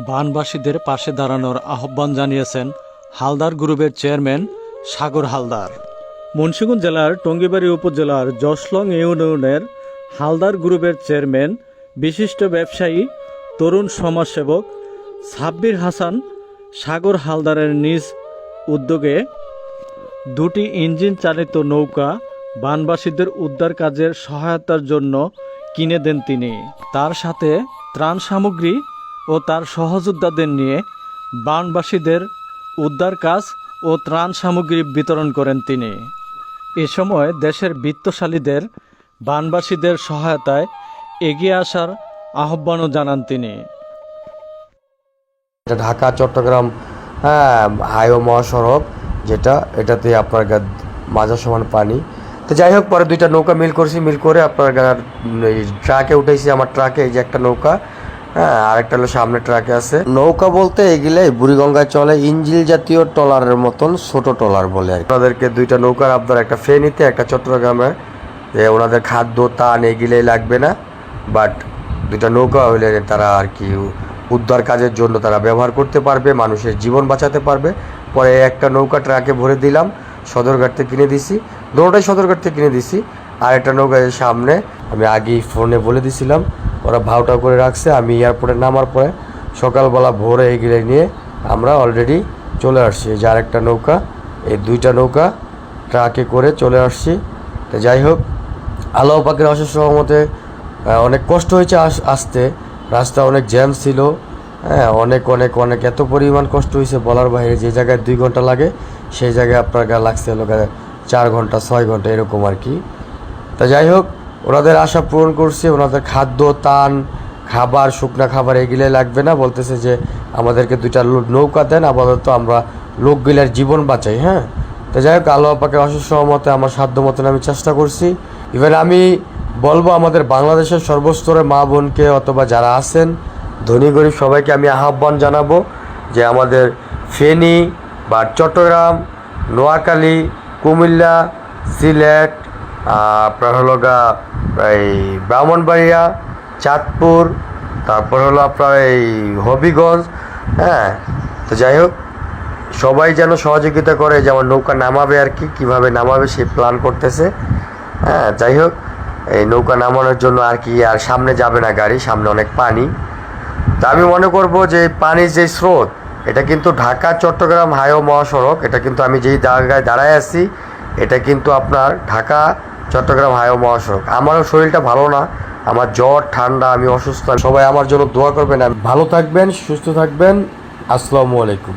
বানবাসীদের পাশে দাঁড়ানোর আহ্বান জানিয়েছেন হালদার গ্রুপের চেয়ারম্যান সাগর হালদার। মুন্সিগঞ্জ জেলার টঙ্গিবাড়ি উপজেলার জশলং ইউনিয়নের হালদার গ্রুপের চেয়ারম্যান বিশিষ্ট ব্যবসায়ী তরুণ সমাজসেবক সাব্বির হাসান সাগর হালদারের নিজ উদ্যোগে দুটি ইঞ্জিন চালিত নৌকা বানবাসীদের উদ্ধার কাজের সহায়তার জন্য কিনে দেন তিনি। তার সাথে ত্রাণ সামগ্রী ও তার সহযোদ্ধাদের নিয়ে বানবাসীদের উদ্ধার কাজ ও ত্রাণ সামগ্রী বিতরণ করেন তিনি। এ সময় দেশের বিত্তশালীদের বানবাসীদের সহায়তায় এগিয়ে আসার আহ্বানও জানান তিনি। ঢাকা চট্টগ্রাম হাইওয়ে মহাসড়ক এটাতে আপনার মাঝার সমান পানি। তো যাই হোক, পরে দুইটা নৌকা মিল করে আপনার ট্রাকে উঠেছি। আমার ট্রাকে এই যে একটা নৌকা, আরেকটা হলো সামনে ট্রাকে আছে। নৌকা বলতে এগুলো বুড়িগঙ্গায় চলে ইঞ্জিল জাতীয় ট্রলারের মতন ছোট ট্রলার বলে আর কি। ওনাদেরকে দুইটা নৌকার আপনার একটা ফেনীতে একটা চট্টগ্রামে, যে ওনাদের খাদ্য তান এগুলোই লাগবে না, বাট দুইটা নৌকা হইলে তারা আর কি উদ্ধার কাজের জন্য তারা ব্যবহার করতে পারবে, মানুষের জীবন বাঁচাতে পারবে। পরে একটা নৌকা ট্রাকে ভরে দিলাম, সদরঘাট থেকে কিনে দিছি, দুটোটাই সদরঘাট থেকে কিনে দিছি। আর একটা নৌকা সামনে আমি আগেই ফোনে বলে দিছিলাম, ওরা ভাওটা করে রাখছে। আমি এয়ারপোর্টে নামার পরে সকালবেলা ভোরে এগুলো নিয়ে আমরা অলরেডি চলে আসছি। এই যে আরেকটা নৌকা, এই দুইটা নৌকা ট্রাকে করে চলে আসছি। তো যাই হোক, আল্লাহ পাকের অশেষ রহমতে অনেক কষ্ট হয়েছে আসতে, রাস্তা অনেক জ্যাম ছিল, অনেক অনেক অনেক এত পরিমাণ কষ্ট হয়েছে বলার বাইরে। যে জায়গায় 2 ঘন্টা লাগে সেই জায়গায় আপনার লাগছে হলো 4 ঘন্টা 6 ঘন্টা এরকম আর কি। তা যাই হোক, ওনাদের আশা পূরণ করছে। ওনাদের খাদ্য তান খাবার শুকনা খাবার এগুলোই লাগবে না, বলতেছে যে আমাদেরকে 2টা নৌকা দেন, আপাতত আমরা লোকগুলার জীবন বাঁচাই। তো যাই হোক, আল্লাহ পাকের অশেষ রহমতে আমার সাধ্য মতন আমি চেষ্টা করছি। ইভেন আমি বলবো আমাদের বাংলাদেশের সর্বস্তরের মা বোনকে অথবা যারা আছেন ধনী গরিব সবাইকে আমি আহ্বান জানাবো যে আমাদের ফেনী বা চট্টগ্রাম, নোয়াখালী, কুমিল্লা, সিলেট, আপনার হলো এই ব্রাহ্মণবাড়িয়া, চাঁদপুর, তারপর হলো আপনার এই হবিগঞ্জ, তো যাই হোক সবাই যেন সহযোগিতা করে, যেমন নৌকা নামাবে আর কি, কীভাবে নামাবে সেই প্ল্যান করতেছে। যাই হোক, এই নৌকা নামানোর জন্য আর কি আর সামনে যাবে না গাড়ি, সামনে অনেক পানি। তা আমি মনে করব যে পানির যে স্রোত, এটা কিন্তু ঢাকা চট্টগ্রাম হাইওয়ে মহাসড়ক, এটা কিন্তু আমি যেই জায়গায় দাঁড়ায় আছি এটা কিন্তু আপনার ঢাকা চট্টগ্রাম হাইওয়ে মহাসড়ক। আমারও শরীরটা ভালো না, আমার জ্বর ঠান্ডা, আমি অসুস্থ। সবাই আমার জন্য দোয়া করবেন, ভালো থাকবেন, সুস্থ থাকবেন। আসসালামু আলাইকুম।